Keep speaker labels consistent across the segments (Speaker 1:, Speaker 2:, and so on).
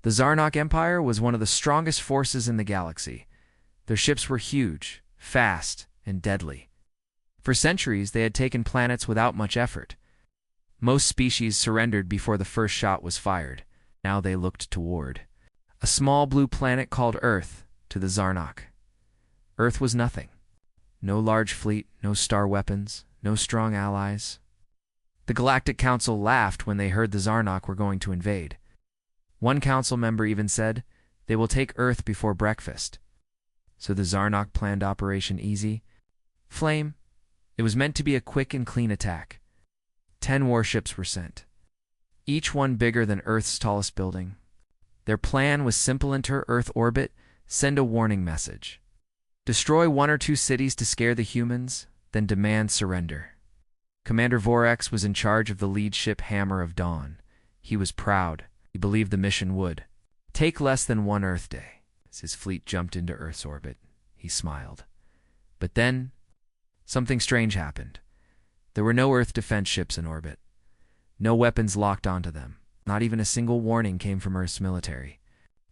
Speaker 1: The Zarnok Empire was one of the strongest forces in the galaxy. Their ships were huge, fast, and deadly. For centuries, they had taken planets without much effort. Most species surrendered before the first shot was fired. Now they looked toward a small blue planet called Earth, to the Zarnok. Earth was nothing. No large fleet, no star weapons, no strong allies. The Galactic Council laughed when they heard the Zarnok were going to invade. One council member even said, "They will take Earth before breakfast." So the Zarnok planned Operation Easy Flame. It was meant to be a quick and clean attack. 10 warships were sent, each one bigger than Earth's tallest building. Their plan was simple: enter Earth orbit, send a warning message. Destroy 1 or 2 cities to scare the humans, then demand surrender. Commander Vorax was in charge of the lead ship Hammer of Dawn. He was proud. He believed the mission would take less than 1 Earth day. As his fleet jumped into Earth's orbit, he smiled. But then, something strange happened. There were no Earth defense ships in orbit. No weapons locked onto them. Not even a single warning came from Earth's military.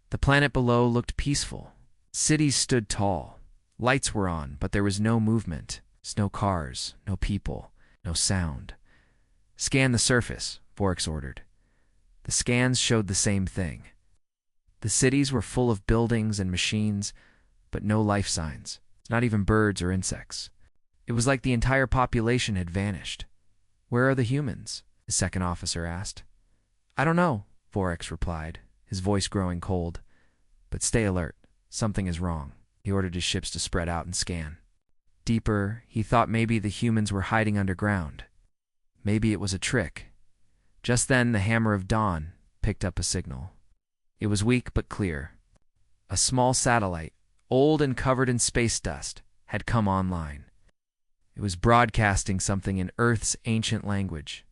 Speaker 1: The planet below looked peaceful. Cities stood tall. Lights were on, but there was no movement. No cars, no people, no sound. Scan the surface, Vorax ordered. The scans showed the same thing. The cities were full of buildings and machines, but no life signs, not even birds or insects. It was like the entire population had vanished. "Where are the humans?" the second officer asked. "I don't know," Vorax replied, his voice growing cold. "But stay alert. Something is wrong." He ordered his ships to spread out and scan. Deeper, he thought maybe the humans were hiding underground. Maybe it was a trick. Just then, the Hammer of Dawn picked up a signal. It was weak but clear. A small satellite, old and covered in space dust, had come online. It was broadcasting something in Earth's ancient language.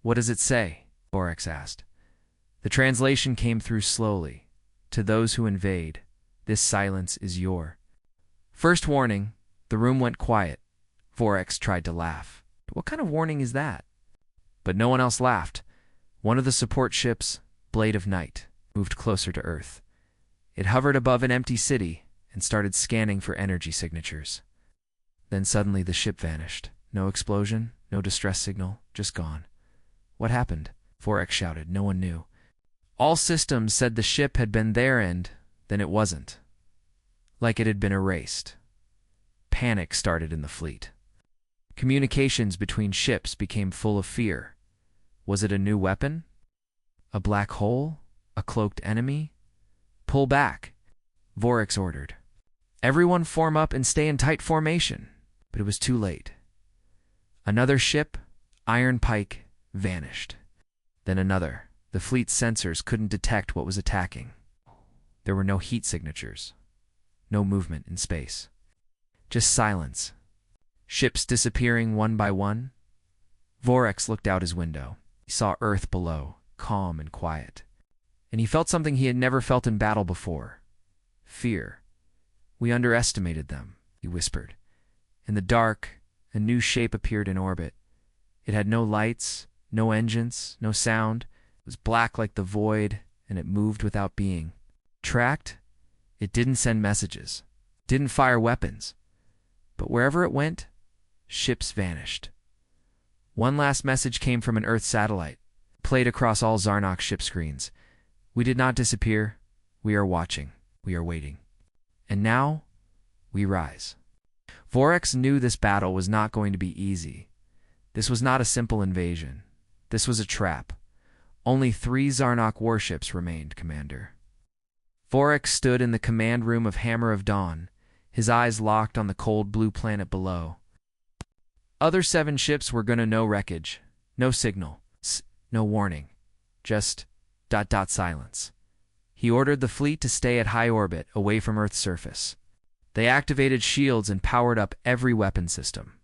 Speaker 1: "What does it say?" Vorax asked. The translation came through slowly. "To those who invade, this silence is your." First warning, the room went quiet. Vorax tried to laugh. "What kind of warning is that?" But no one else laughed. One of the support ships, Blade of Night, moved closer to Earth. It hovered above an empty city and started scanning for energy signatures. Then suddenly the ship vanished. No explosion, no distress signal, just gone. "What happened?" Vorax shouted. No one knew. All systems said the ship had been there, and then it wasn't. Like it had been erased. Panic started in the fleet. Communications between ships became full of fear. Was it a new weapon? A black hole? A cloaked enemy? "Pull back," Vorax ordered. "Everyone form up and stay in tight formation." But it was too late. Another ship, Iron Pike, vanished. Then another. The fleet's sensors couldn't detect what was attacking. There were no heat signatures. No movement in space. Just silence. Ships disappearing one by one. Vorax looked out his window. He saw Earth below, calm and quiet. And he felt something he had never felt in battle before. Fear. "We underestimated them," he whispered. In the dark, a new shape appeared in orbit. It had no lights, no engines, no sound. It was black like the void, and it moved without being. Tracked? It didn't send messages. Didn't fire weapons. But wherever it went, ships vanished. One last message came from an Earth satellite, played across all Zarnok ship screens. "We did not disappear. We are watching. We are waiting. And now, we rise." Vorax knew this battle was not going to be easy. This was not a simple invasion. This was a trap. Only 3 Zarnok warships remained, Commander. Vorax stood in the command room of Hammer of Dawn, his eyes locked on the cold blue planet below. Other 7 ships were gonna no wreckage, no signal, no warning, just ... silence. He ordered the fleet to stay at high orbit, away from Earth's surface. They activated shields and powered up every weapon system.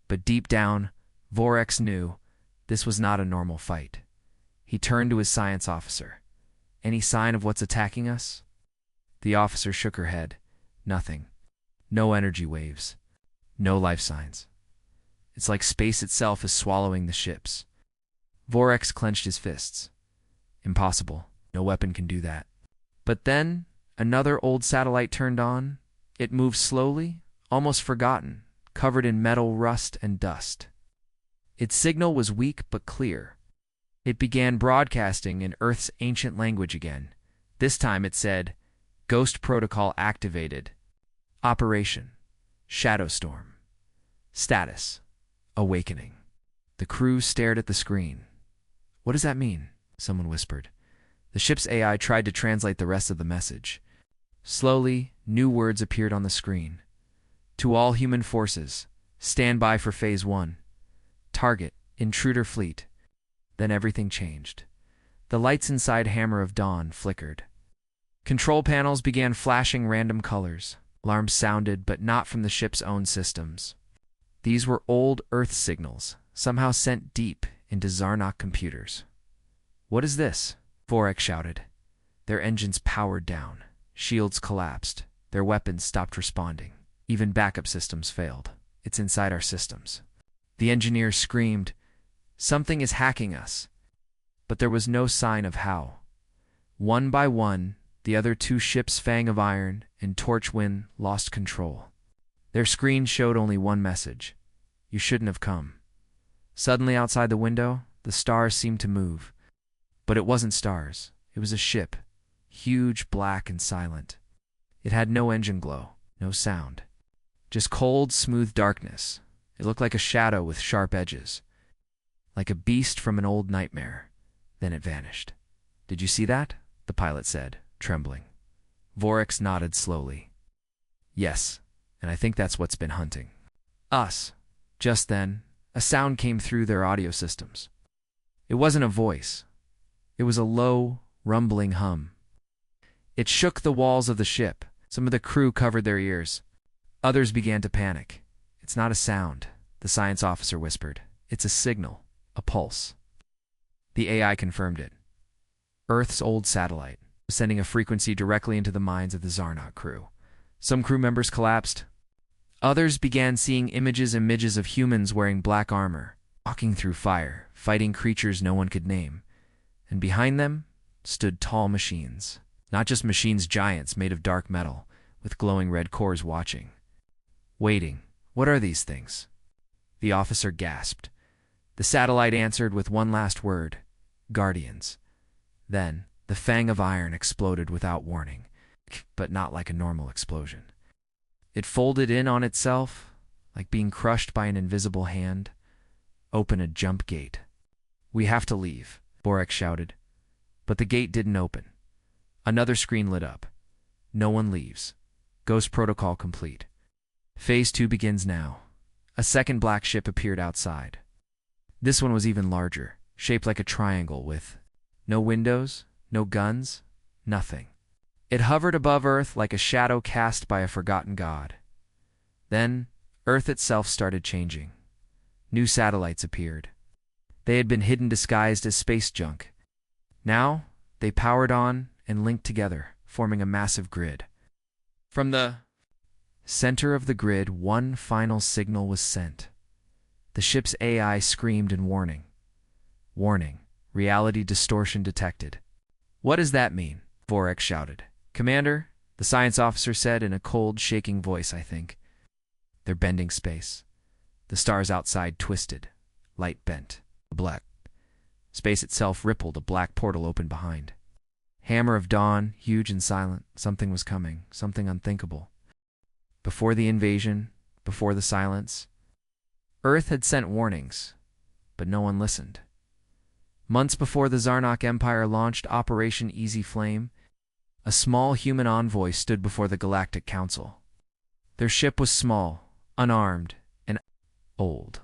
Speaker 1: But deep down, Vorax knew this was not a normal fight. He turned to his science officer. "Any sign of what's attacking us?" The officer shook her head. "Nothing. No energy waves. No life signs. It's like space itself is swallowing the ships." Vorax clenched his fists. "Impossible. No weapon can do that. But then, another old satellite turned on. It moved slowly, almost forgotten, covered in metal rust and dust. Its signal was weak but clear. It began broadcasting in Earth's ancient language again. This time it said, "Ghost Protocol activated. Operation Shadowstorm. Status Awakening." The crew stared at the screen. "What does that mean?" someone whispered. The ship's AI tried to translate the rest of the message. Slowly, new words appeared on the screen. "To all human forces, stand by for Phase 1. Target, intruder fleet." Then everything changed. The lights inside Hammer of Dawn flickered. Control panels began flashing random colors. Alarms sounded, but not from the ship's own systems. These were old Earth signals, somehow sent deep into Zarnok computers. "What is this?" Vorek shouted. Their engines powered down. Shields collapsed. Their weapons stopped responding. Even backup systems failed. "It's inside our systems." The engineer screamed, "Something is hacking us." But there was no sign of how. One by one, the other two ships, Fang of Iron and Torchwind, lost control. Their screen showed only one message: "You shouldn't have come." Suddenly, outside the window, the stars seemed to move. But it wasn't stars. It was a ship, huge, black, and silent. It had no engine glow, no sound. Just cold, smooth darkness. It looked like a shadow with sharp edges. Like a beast from an old nightmare. Then it vanished. "Did you see that?" the pilot said, trembling. Vorex nodded slowly. "Yes, and I think that's what's been hunting us." Just then, a sound came through their audio systems. It wasn't a voice. It was a low, rumbling hum. It shook the walls of the ship. Some of the crew covered their ears. Others began to panic. "It's not a sound," the science officer whispered. "It's a signal, a pulse." The AI confirmed it. Earth's old satellite was sending a frequency directly into the minds of the Zarnok crew. Some crew members collapsed. Others began seeing images of humans wearing black armor, walking through fire, fighting creatures no one could name. And behind them stood tall machines. Not just machines, giants made of dark metal, with glowing red cores watching. Waiting. "What are these things?" The officer gasped. The satellite answered with one last word: "Guardians." Then, the Fang of Iron exploded without warning, but not like a normal explosion. It folded in on itself, like being crushed by an invisible hand. "Open a jump gate." "We have to leave," Borek shouted. But the gate didn't open. Another screen lit up. "No one leaves. Ghost protocol complete. Phase 2 begins now." A second black ship appeared outside. This one was even larger, shaped like a triangle with no windows, no guns, nothing. It hovered above Earth like a shadow cast by a forgotten god. Then, Earth itself started changing. New satellites appeared. They had been hidden disguised as space junk. Now, they powered on and linked together, forming a massive grid. From the center of the grid, one final signal was sent. The ship's AI screamed in warning. "Warning. Reality distortion detected." "What does that mean?" Vorek shouted. "Commander," the science officer said in a cold, shaking voice, "I think they're bending space." The stars outside twisted. Light bent. Black. Space itself rippled. A black portal opened behind. Hammer of Dawn, huge and silent. Something was coming. Something unthinkable. Before the invasion, before the silence, Earth had sent warnings, but no one listened. Months before the Zarnok Empire launched Operation Easy Flame, a small human envoy stood before the Galactic Council. Their ship was small, unarmed, and old.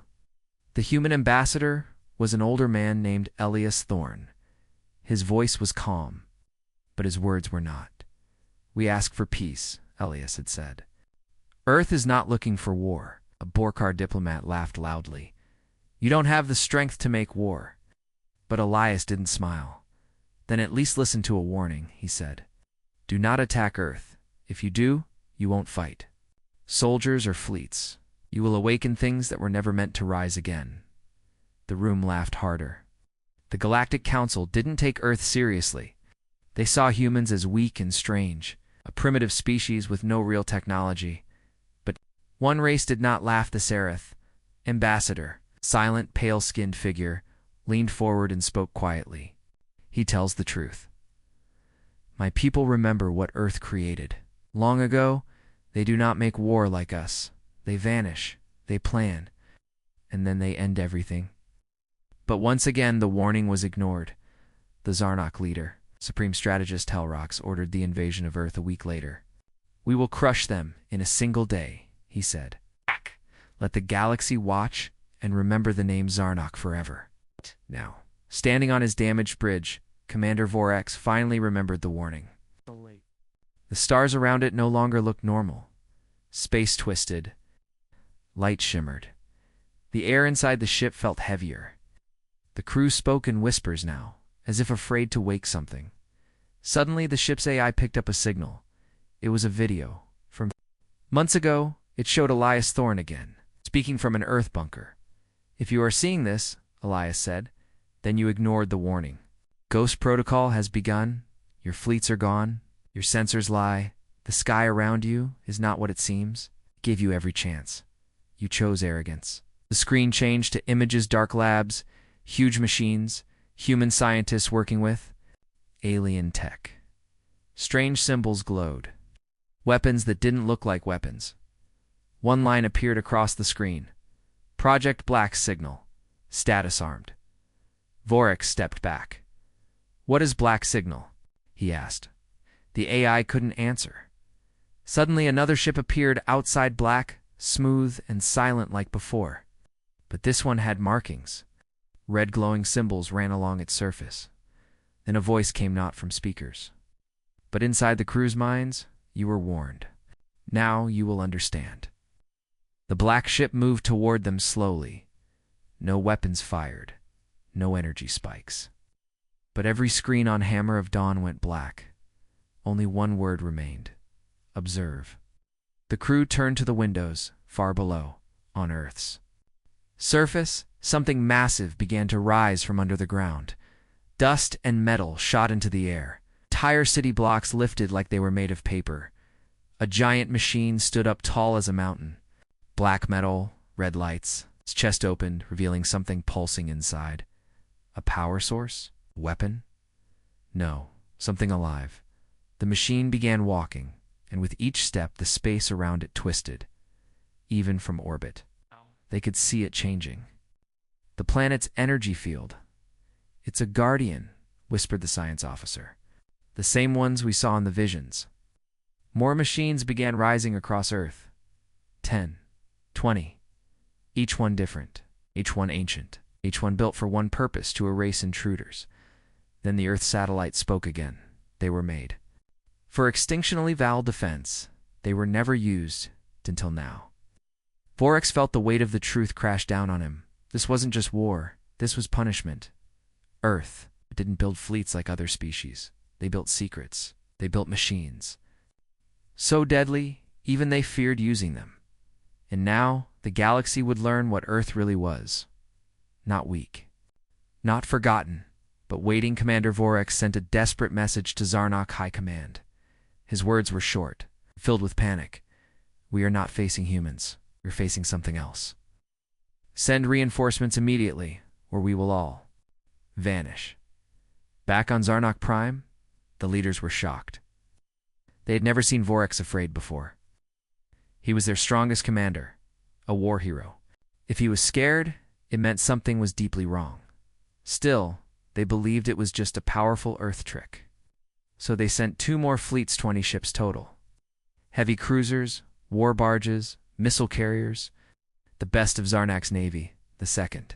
Speaker 1: The human ambassador was an older man named Elias Thorne. His voice was calm, but his words were not. "We ask for peace," Elias had said. "Earth is not looking for war." A Borkar diplomat laughed loudly. "You don't have the strength to make war." But Elias didn't smile. "Then at least listen to a warning," he said. "Do not attack Earth. If you do, you won't fight soldiers or fleets. You will awaken things that were never meant to rise again." The room laughed harder. The Galactic Council didn't take Earth seriously. They saw humans as weak and strange, a primitive species with no real technology. But one race did not laugh. The Seraph, ambassador, silent, pale-skinned figure, leaned forward and spoke quietly. He tells the truth. My people remember what Earth created. Long ago, they do not make war like us. They vanish, they plan, and then they end everything. But once again, the warning was ignored. The Zarnok leader, Supreme Strategist Helrox, ordered the invasion of Earth a week later. We will crush them in a single day, he said. Let the galaxy watch and remember the name Zarnok forever. Now, standing on his damaged bridge, Commander Vorax finally remembered the warning. The stars around it no longer looked normal. Space twisted. Light shimmered. The air inside the ship felt heavier. The crew spoke in whispers now, as if afraid to wake something. Suddenly, the ship's AI picked up a signal. It was a video. From months ago, it showed Elias Thorne again, speaking from an Earth bunker. If you are seeing this, Elias said, then you ignored the warning. Ghost protocol has begun. Your fleets are gone. Your sensors lie. The sky around you is not what it seems. It gave you every chance. You chose arrogance. The screen changed to images, dark labs, huge machines, human scientists working with alien tech. Strange symbols glowed. Weapons that didn't look like weapons. One line appeared across the screen. Project Black Signal. Status armed. Vorax stepped back. What is Black Signal? He asked. The AI couldn't answer. Suddenly another ship appeared outside, black, smooth, and silent like before. But this one had markings. Red glowing symbols ran along its surface. Then a voice came not from speakers. But inside the crew's minds, you were warned. Now you will understand. The black ship moved toward them slowly. No weapons fired. No energy spikes. But every screen on Hammer of Dawn went black. Only one word remained. Observe. The crew turned to the windows, far below, on Earth's surface. Something massive began to rise from under the ground. Dust and metal shot into the air. Entire city blocks lifted like they were made of paper. A giant machine stood up tall as a mountain. Black metal, red lights. Its chest opened, revealing something pulsing inside. A power source? A weapon? No, something alive. The machine began walking, and with each step the space around it twisted. Even from orbit, they could see it changing. The planet's energy field. It's a guardian, whispered the science officer. The same ones we saw in the visions. More machines began rising across Earth. 10, 20. Each one different, each one ancient, each one built for one purpose, to erase intruders. Then the Earth satellite spoke again. They were made for extinctionally valid defense. They were never used until now. Vorax felt the weight of the truth crash down on him. This wasn't just war. This was punishment. Earth didn't build fleets like other species. They built secrets. They built machines. So deadly, even they feared using them. And now, the galaxy would learn what Earth really was. Not weak. Not forgotten, but waiting. Commander Vorax sent a desperate message to Zarnok High Command. His words were short, filled with panic. We are not facing humans. We're facing something else. Send reinforcements immediately, or we will all vanish. Back on Zarnok Prime, the leaders were shocked. They had never seen Vorax afraid before. He was their strongest commander, a war hero. If he was scared, it meant something was deeply wrong. Still, they believed it was just a powerful Earth trick. So they sent 2 more fleets, 20 ships total. Heavy cruisers, war barges, missile carriers, the best of Zarnak's navy, the second.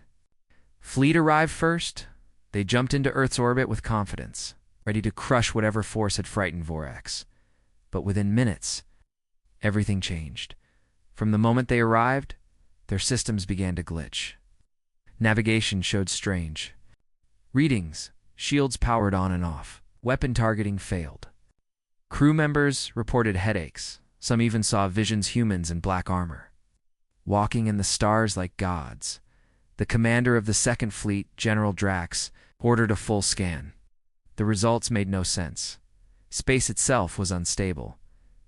Speaker 1: Fleet arrived first. They jumped into Earth's orbit with confidence, ready to crush whatever force had frightened Vorax. But within minutes, everything changed. From the moment they arrived, their systems began to glitch. Navigation showed strange readings, shields powered on and off, weapon targeting failed. Crew members reported headaches. Some even saw visions, humans in black armor, walking in the stars like gods. The commander of the Second Fleet, General Drax, ordered a full scan. The results made no sense. Space itself was unstable.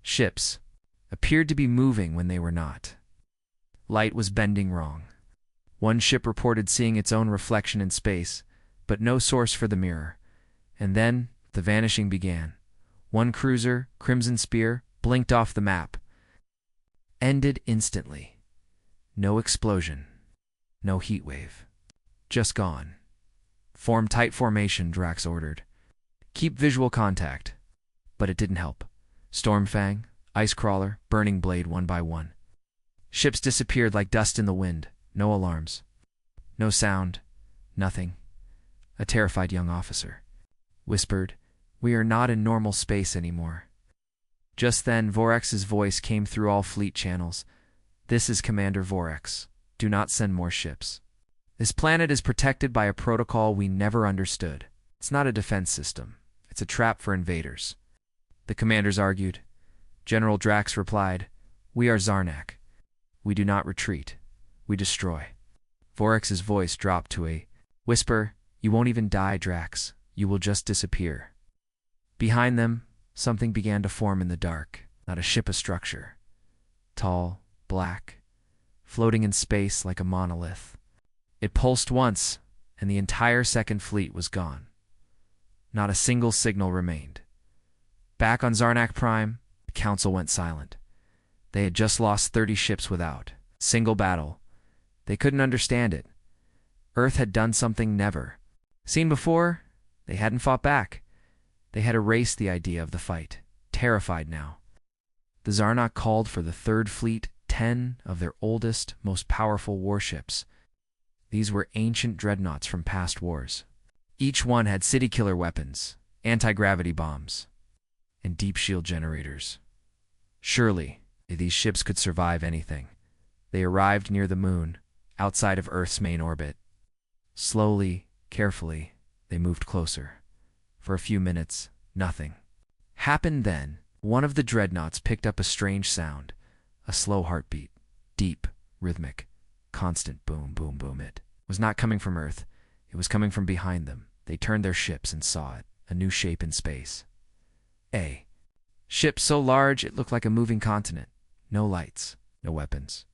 Speaker 1: Ships appeared to be moving when they were not. Light was bending wrong. One ship reported seeing its own reflection in space, but no source for the mirror. And then the vanishing began. One cruiser, Crimson Spear, blinked off the map. Ended instantly. No explosion. No heat wave. Just gone. Form tight formation, Drax ordered. Keep visual contact. But it didn't help. Stormfang, Icecrawler, Burning Blade one by one. Ships disappeared like dust in the wind. No alarms. No sound. Nothing. A terrified young officer whispered, "We are not in normal space anymore." Just then, Vorex's voice came through all fleet channels. "This is Commander Vorex. Do not send more ships. This planet is protected by a protocol we never understood. It's not a defense system. It's a trap for invaders." The commanders argued. General Drax replied, "We are Zarnak. We do not retreat. We destroy." Vorex's voice dropped to a whisper, "You won't even die, Drax. You will just disappear." Behind them, something began to form in the dark. Not a ship, a structure. Tall, black, floating in space like a monolith. It pulsed once, and the entire Second Fleet was gone. Not a single signal remained. Back on Zarnak Prime, the Council went silent. They had just lost 30 ships without single battle. They couldn't understand it. Earth had done something never seen before. They hadn't fought back. They had erased the idea of the fight, terrified now. The Zarnak called for the Third Fleet, 10 of their oldest, most powerful warships. These were ancient dreadnoughts from past wars. Each one had city-killer weapons, anti-gravity bombs, and deep shield generators. Surely, these ships could survive anything. They arrived near the moon, outside of Earth's main orbit. Slowly, carefully, they moved closer. For a few minutes, nothing happened. Then, one of the dreadnoughts picked up a strange sound, a slow heartbeat, deep, rhythmic, constant boom, boom, boom. It was not coming from Earth. It was coming from behind them. They turned their ships and saw it, a new shape in space. A ship so large it looked like a moving continent. No lights, no weapons.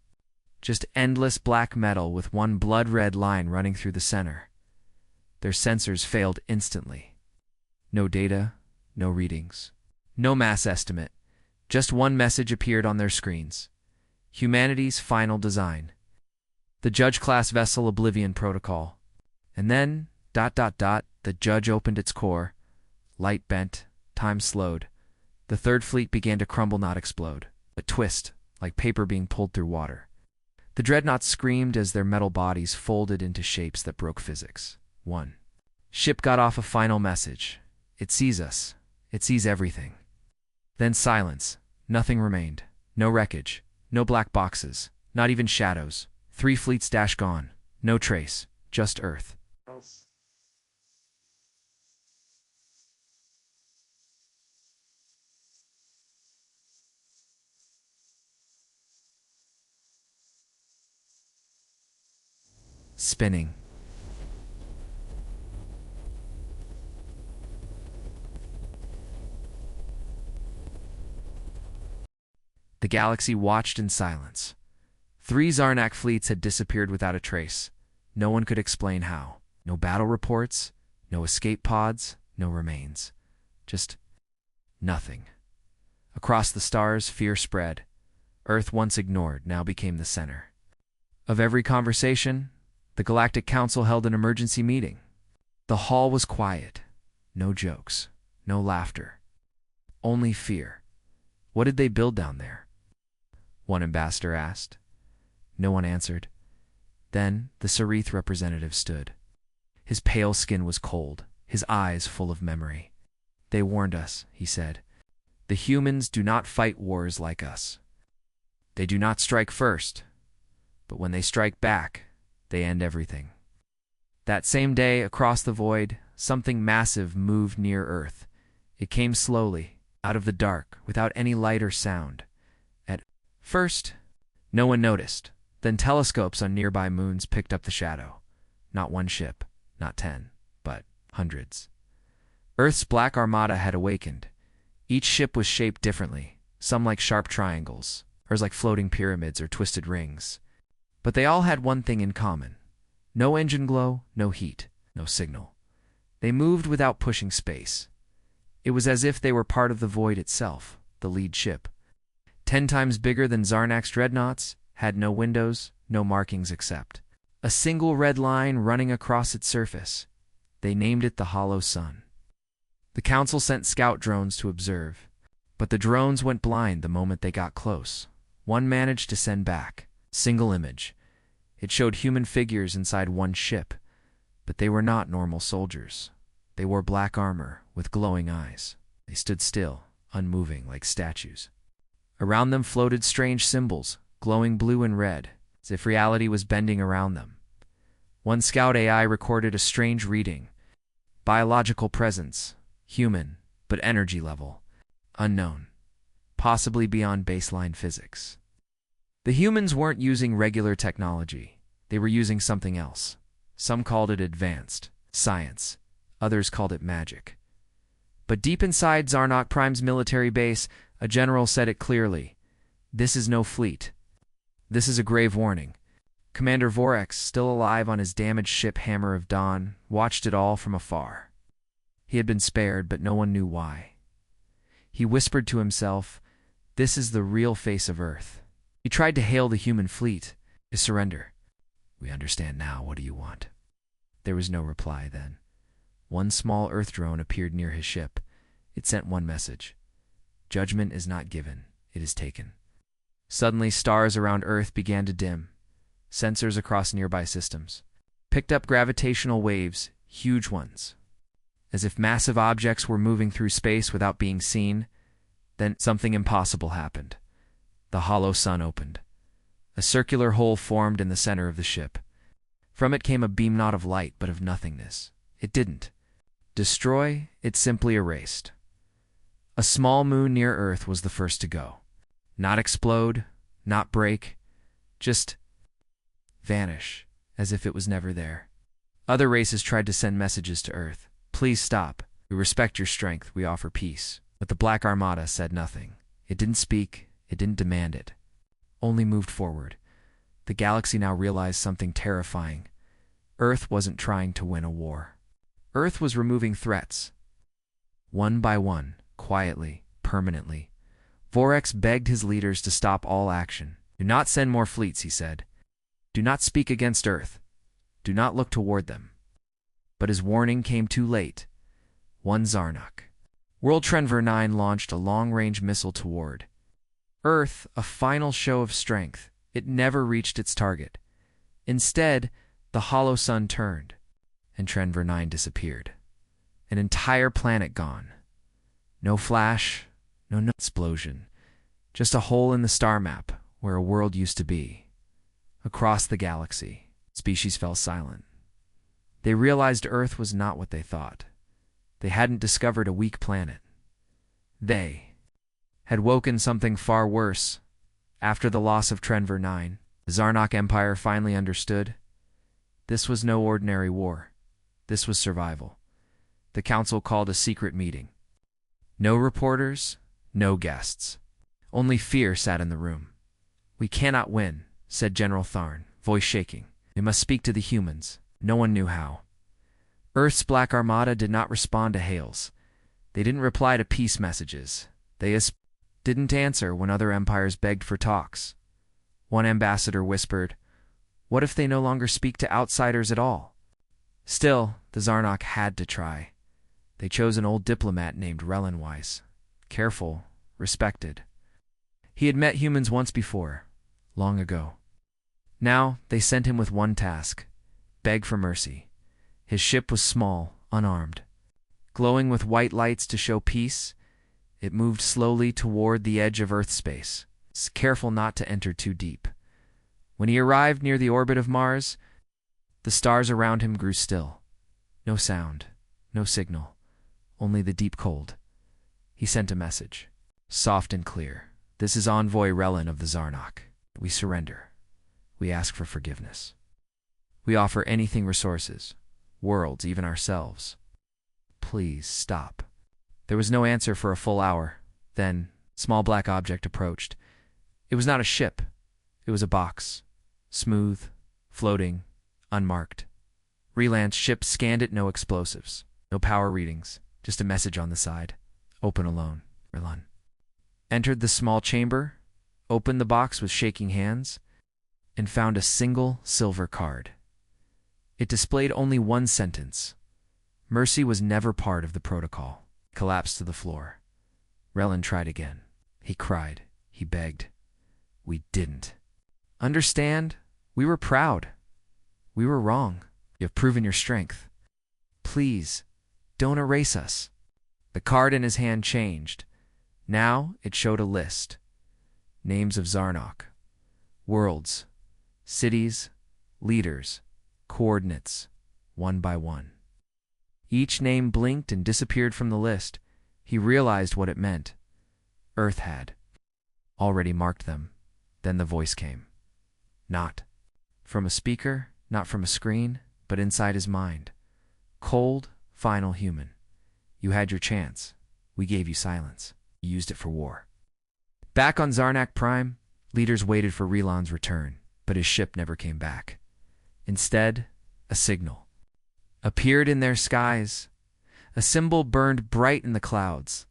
Speaker 1: Just endless black metal with one blood-red line running through the center. Their sensors failed instantly. No data, no readings, no mass estimate. Just one message appeared on their screens. Humanity's final design. The Judge-class vessel Oblivion Protocol. And then, ... the Judge opened its core. Light bent, time slowed. The Third Fleet began to crumble, not explode, but twist, like paper being pulled through water. The dreadnoughts screamed as their metal bodies folded into shapes that broke physics. One ship got off a final message. It sees us. It sees everything. Then silence. Nothing remained. No wreckage. No black boxes. Not even shadows. 3 fleets dash gone. No trace. Just Earth. Spinning. The galaxy watched in silence. 3 Zarnak fleets had disappeared without a trace. No one could explain how. No battle reports, no escape pods, no remains. Just nothing. Across the stars, fear spread. Earth, once ignored, now became the center of every conversation. The Galactic Council held an emergency meeting. The hall was quiet. No jokes, no laughter. Only fear. What did they build down there? One ambassador asked. No one answered. Then the Sarith representative stood. His pale skin was cold, his eyes full of memory. "They warned us," he said. "The humans do not fight wars like us. They do not strike first, but when they strike back, they end everything." That same day, across the void, something massive moved near Earth. It came slowly, out of the dark, without any light or sound. At first, no one noticed. Then telescopes on nearby moons picked up the shadow. Not one ship, not 10, but hundreds. Earth's Black Armada had awakened. Each ship was shaped differently, some like sharp triangles, others like floating pyramids or twisted rings. But they all had one thing in common. No engine glow, no heat, no signal. They moved without pushing space. It was as if they were part of the void itself, the lead ship. 10 times bigger than Zarnak's dreadnoughts, had no windows, no markings except a single red line running across its surface. They named it the Hollow Sun. The Council sent scout drones to observe, but the drones went blind the moment they got close. One managed to send back a single image. It showed human figures inside one ship, but they were not normal soldiers. They wore black armor with glowing eyes. They stood still, unmoving like statues. Around them floated strange symbols, glowing blue and red, as if reality was bending around them. One scout AI recorded a strange reading. Biological presence, human, but energy level, unknown, possibly beyond baseline physics. The humans weren't using regular technology. They were using something else. Some called it advanced science. Others called it magic. But deep inside Zarnak Prime's military base, a general said it clearly. This is no fleet. This is a grave warning. Commander Vorex, still alive on his damaged ship Hammer of Dawn, watched it all from afar. He had been spared, but no one knew why. He whispered to himself, "This is the real face of Earth." He tried to hail the human fleet, to surrender. "We understand now. What do you want?" There was no reply then. One small Earth drone appeared near his ship. It sent one message. Judgment is not given, it is taken. Suddenly, stars around Earth began to dim. Sensors across nearby systems picked up gravitational waves, huge ones, as if massive objects were moving through space without being seen. Then something impossible happened. The hollow sun opened. A circular hole formed in the center of the ship. From it came a beam not of light, but of nothingness. It didn't destroy, it simply erased. A small moon near Earth was the first to go. Not explode, not break, just vanish, as if it was never there. Other races tried to send messages to Earth. "Please stop. We respect your strength. We offer peace." But the Black Armada said nothing. It didn't speak. It didn't demand it. Only moved forward. The galaxy now realized something terrifying. Earth wasn't trying to win a war. Earth was removing threats. One by one, quietly, permanently. Vorex begged his leaders to stop all action. "Do not send more fleets," he said. "Do not speak against Earth. Do not look toward them." But his warning came too late. One Zarnak. World Trenver 9 launched a long-range missile toward Earth, a final show of strength. It never reached its target. Instead, the hollow sun turned, and Trenver 9 disappeared. An entire planet gone. No flash, no explosion. Just a hole in the star map where a world used to be. Across the galaxy, species fell silent. They realized Earth was not what they thought. They hadn't discovered a weak planet. They had woken something far worse. After the loss of Trenver 9, the Zarnak Empire finally understood. This was no ordinary war. This was survival. The council called a secret meeting. No reporters, no guests. Only fear sat in the room. "We cannot win," said General Tharn, voice shaking. "We must speak to the humans." No one knew how. Earth's Black Armada did not respond to hails. They didn't reply to peace messages. They didn't answer when other empires begged for talks. One ambassador whispered, "What if they no longer speak to outsiders at all?" Still, the Zarnak had to try. They chose an old diplomat named Rellenweiss. Careful, respected. He had met humans once before, long ago. Now, they sent him with one task: beg for mercy. His ship was small, unarmed. Glowing with white lights to show peace, it moved slowly toward the edge of Earth space, careful not to enter too deep. When he arrived near the orbit of Mars, the stars around him grew still. No sound, no signal, only the deep cold. He sent a message, soft and clear. "This is Envoy Rellan of the Zarnak. We surrender. We ask for forgiveness. We offer anything: resources, worlds, even ourselves. Please, stop. There was no answer for a full hour. Then, a small black object approached. It was not a ship. It was a box. Smooth, floating, unmarked. Reland's ship scanned it, no explosives. No power readings. Just a message on the side. Open alone. Erlan entered the small chamber, opened the box with shaking hands, and found a single silver card. It displayed only one sentence. Mercy was never part of the protocol. Collapsed to the floor. Relin tried again. He cried. He begged. We didn't. Understand? We were proud. We were wrong. You have proven your strength. Please, don't erase us. The card in his hand changed. Now it showed a list. Names of Zarnok. Worlds. Cities. Leaders. Coordinates. One by one. Each name blinked and disappeared from the list. He realized what it meant. Earth had already marked them. Then the voice came. Not from a speaker, not from a screen, but inside his mind. Cold, final human. You had your chance. We gave you silence. You used it for war. Back on Zarnak Prime, leaders waited for Relan's return, but his ship never came back. Instead, a signal appeared in their skies. A symbol burned bright in the clouds.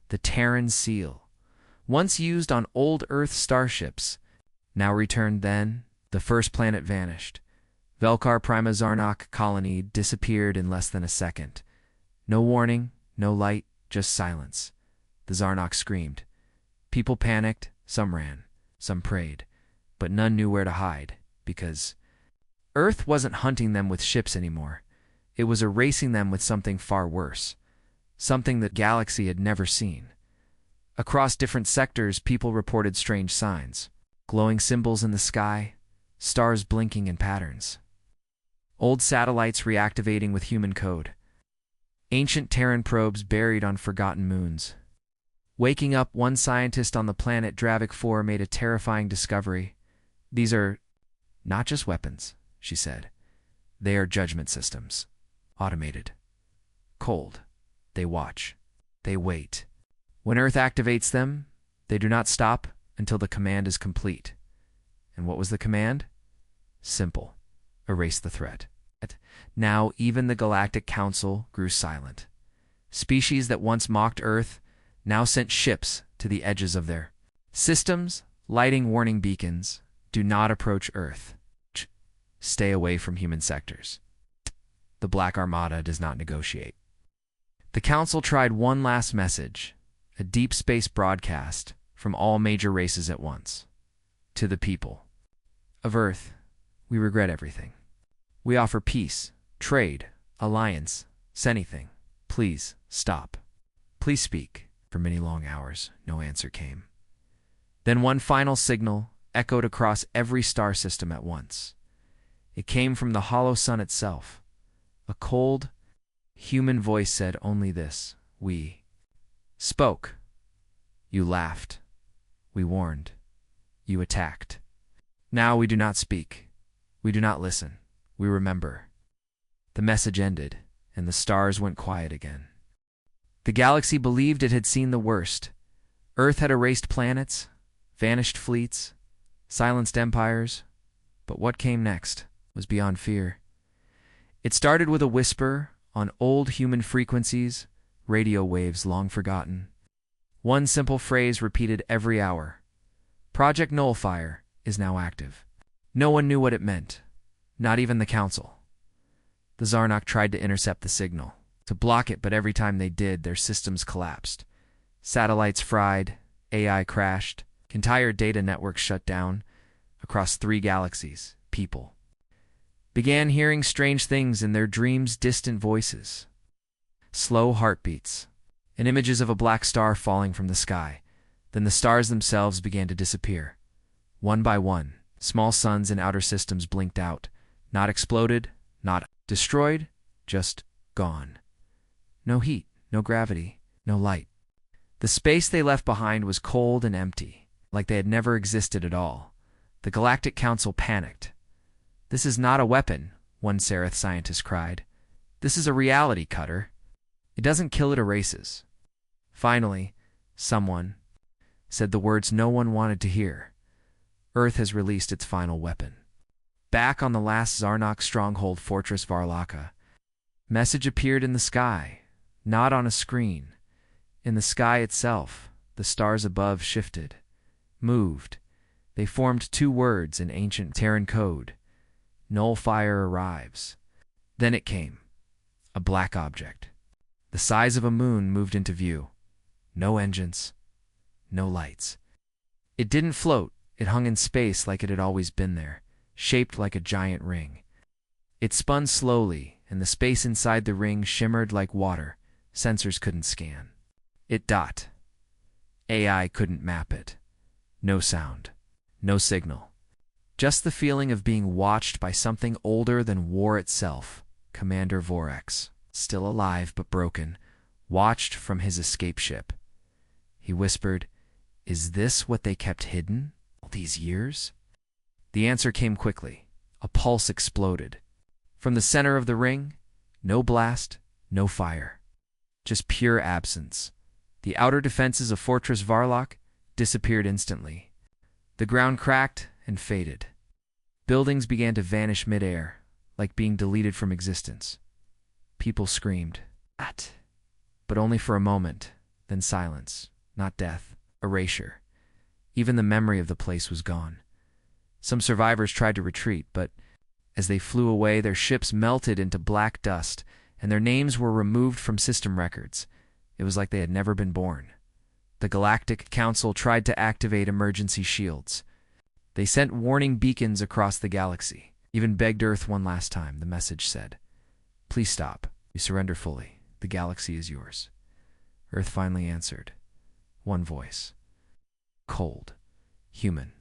Speaker 1: The Terran seal. Once used on old Earth starships. Now returned then, the first planet vanished. Velkar Prima Zarnak colony disappeared in less than a second. No warning, no light, just silence. The Zarnak screamed. People panicked, some ran, some prayed, but none knew where to hide, because Earth wasn't hunting them with ships anymore. It was erasing them with something far worse, something that Galaxy had never seen. Across different sectors, people reported strange signs. Glowing symbols in the sky, stars blinking in patterns. Old satellites reactivating with human code. Ancient Terran probes buried on forgotten moons. Waking up, one scientist on the planet Dravik 4 made a terrifying discovery. These are not just weapons, she said. They are judgment systems. Automated. Cold. They watch. They wait. When Earth activates them, they do not stop until the command is complete. And what was the command? Simple. Erase the threat. Now even the Galactic Council grew silent. Species that once mocked Earth now sent ships to the edges of their systems, lighting warning beacons. Do not approach Earth. Stay away from human sectors. The Black Armada does not negotiate. The Council tried one last message, a deep space broadcast from all major races at once. To the people of Earth, we regret everything. We offer peace, trade, alliance, anything. Please, stop. Please speak. For many long hours, no answer came. Then one final signal echoed across every star system at once. It came from the hollow sun itself. A cold, human voice said only this. We spoke. You laughed. We warned. You attacked. Now we do not speak. We do not listen. We remember. The message ended, and the stars went quiet again. The galaxy believed it had seen the worst. Earth had erased planets, vanished fleets, silenced empires. But what came next was beyond fear. It started with a whisper on old human frequencies, radio waves long forgotten. One simple phrase repeated every hour. Project Nullfire is now active. No one knew what it meant, not even the Council. The Zarnok tried to intercept the signal, to block it, but every time they did, their systems collapsed. Satellites fried, AI crashed, entire data networks shut down. Across 3 galaxies, people began hearing strange things in their dreams, distant voices, slow heartbeats, and images of a black star falling from the sky. Then the stars themselves began to disappear. One by one, small suns in outer systems blinked out, not exploded, not destroyed, just gone. No heat, no gravity, no light. The space they left behind was cold and empty, like they had never existed at all. The Galactic Council panicked. This is not a weapon, one Seraph scientist cried. This is a reality cutter. It doesn't kill, it erases. Finally, someone said the words no one wanted to hear. Earth has released its final weapon. Back on the last Zarnok stronghold, Fortress Varlaka, message appeared in the sky, not on a screen. In the sky itself, the stars above shifted, moved. They formed two words in ancient Terran code. Nullfire arrives. Then it came. A black object. The size of a moon moved into view. No engines. No lights. It didn't float. It hung in space like it had always been there, shaped like a giant ring. It spun slowly, and the space inside the ring shimmered like water. Sensors couldn't scan. It dot. AI couldn't map it. No sound. No signal. Just the feeling of being watched by something older than war itself. Commander Vorex, still alive but broken, watched from his escape ship. He whispered, "Is this what they kept hidden all these years?" The answer came quickly. A pulse exploded. From the center of the ring, no blast, no fire. Just pure absence. The outer defenses of Fortress Varlok disappeared instantly. The ground cracked and faded. Buildings began to vanish mid-air, like being deleted from existence. People screamed, "At!" But only for a moment, then silence, not death, erasure. Even the memory of the place was gone. Some survivors tried to retreat, but as they flew away, their ships melted into black dust, and their names were removed from system records. It was like they had never been born. The Galactic Council tried to activate emergency shields. They sent warning beacons across the galaxy. Even begged Earth one last time, the message said. "Please stop. You surrender fully. The galaxy is yours." Earth finally answered. One voice. Cold. Human.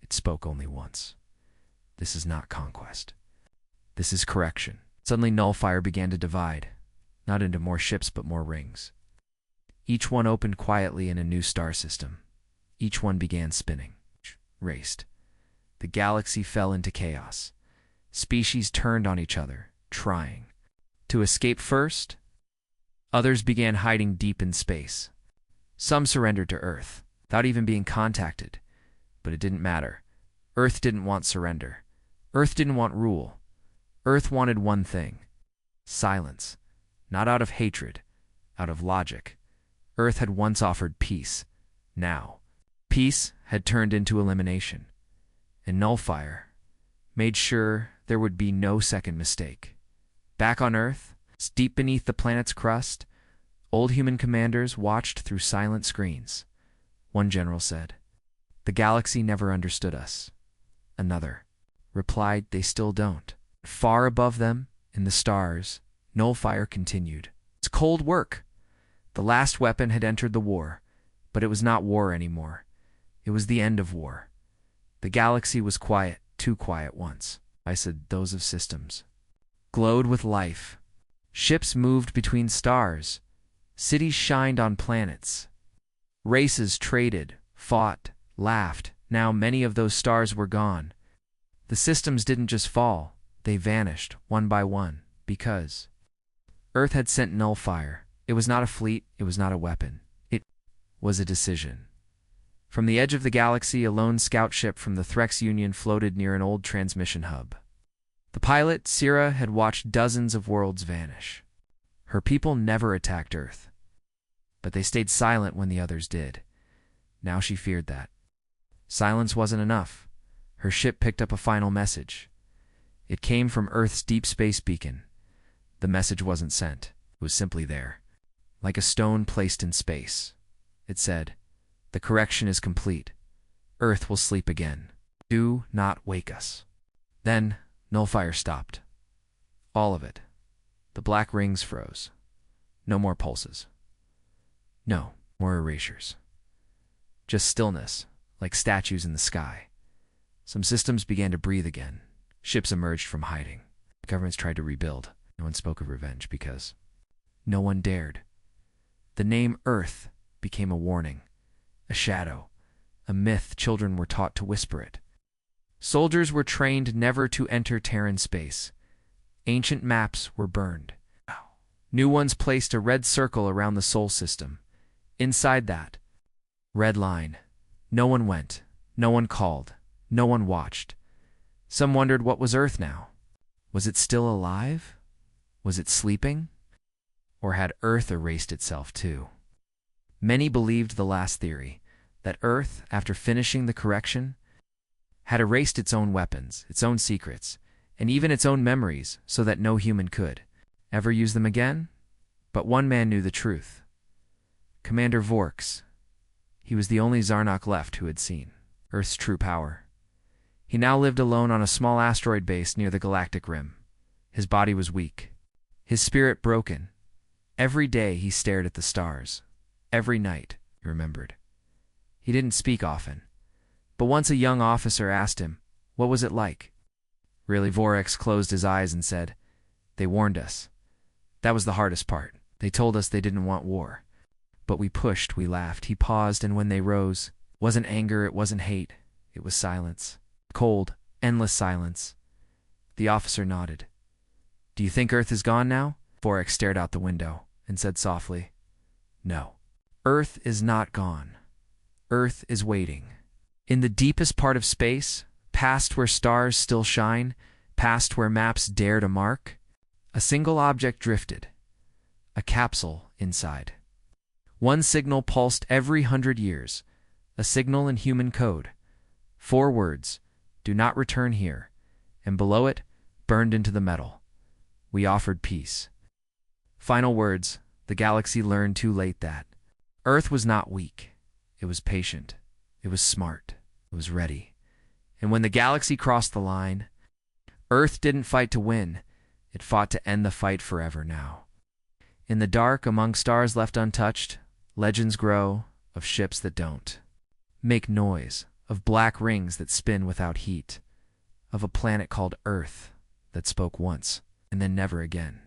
Speaker 1: It spoke only once. "This is not conquest. This is correction." Suddenly Nullfire began to divide. Not into more ships, but more rings. Each one opened quietly in a new star system. Each one began spinning. Raced. The galaxy fell into chaos. Species turned on each other, trying to escape first. Others began hiding deep in space. Some surrendered to Earth, without even being contacted. But it didn't matter. Earth didn't want surrender. Earth didn't want rule. Earth wanted one thing. Silence. Not out of hatred, out of logic. Earth had once offered peace. Now, peace had turned into elimination. And Nullfire made sure there would be no second mistake. Back on Earth, deep beneath the planet's crust, old human commanders watched through silent screens. One general said, "The galaxy never understood us." Another replied, "They still don't." Far above them, in the stars, Nullfire continued. It's cold work. The last weapon had entered the war, but it was not war anymore. It was the end of war. The galaxy was quiet, too quiet once. I said those of systems. Glowed with life. Ships moved between stars. Cities shined on planets. Races traded, fought, laughed. Now many of those stars were gone. The systems didn't just fall, they vanished, one by one, because Earth had sent Nullfire. It was not a fleet, it was not a weapon. It was a decision. From the edge of the galaxy, a lone scout ship from the Threx Union floated near an old transmission hub. The pilot, Syrah, had watched dozens of worlds vanish. Her people never attacked Earth, but they stayed silent when the others did. Now she feared that. Silence wasn't enough. Her ship picked up a final message. It came from Earth's deep space beacon. The message wasn't sent. It was simply there, like a stone placed in space. It said, "The correction is complete. Earth will sleep again. Do not wake us." Then Nullfire stopped. All of it. The black rings froze. No more pulses. No more erasures. Just stillness, like statues in the sky. Some systems began to breathe again. Ships emerged from hiding. Governments tried to rebuild. No one spoke of revenge because no one dared. The name Earth became a warning, a shadow, a myth. Children were taught to whisper it. Soldiers were trained never to enter Terran space. Ancient maps were burned. New ones placed a red circle around the Sol system. Inside that red line, no one went, no one called, no one watched. Some wondered what was Earth now. Was it still alive? Was it sleeping? Or had Earth erased itself too? Many believed the last theory, that Earth, after finishing the correction, had erased its own weapons, its own secrets, and even its own memories so that no human could ever use them again? But one man knew the truth. Commander Vorks. He was the only Zarnok left who had seen Earth's true power. He now lived alone on a small asteroid base near the galactic rim. His body was weak, his spirit broken. Every day he stared at the stars. Every night, he remembered. He didn't speak often, but once a young officer asked him, what was it like? Really, Voreks closed his eyes and said, they warned us. That was the hardest part. They told us they didn't want war. But we pushed, we laughed. He paused, and when they rose, it wasn't anger, it wasn't hate. It was silence. Cold, endless silence. The officer nodded. Do you think Earth is gone now? Voreks stared out the window and said softly, no. Earth is not gone. Earth is waiting. In the deepest part of space, past where stars still shine, past where maps dare to mark, a single object drifted. A capsule inside. One signal pulsed every 100 years, a signal in human code. 4 words, do not return here, and below it, burned into the metal. We offered peace. Final words, the galaxy learned too late that Earth was not weak. It was patient. It was smart. It was ready. And when the galaxy crossed the line, Earth didn't fight to win. It fought to end the fight forever now. In the dark, among stars left untouched, legends grow of ships that don't make noise, of black rings that spin without heat, of a planet called Earth that spoke once and then never again.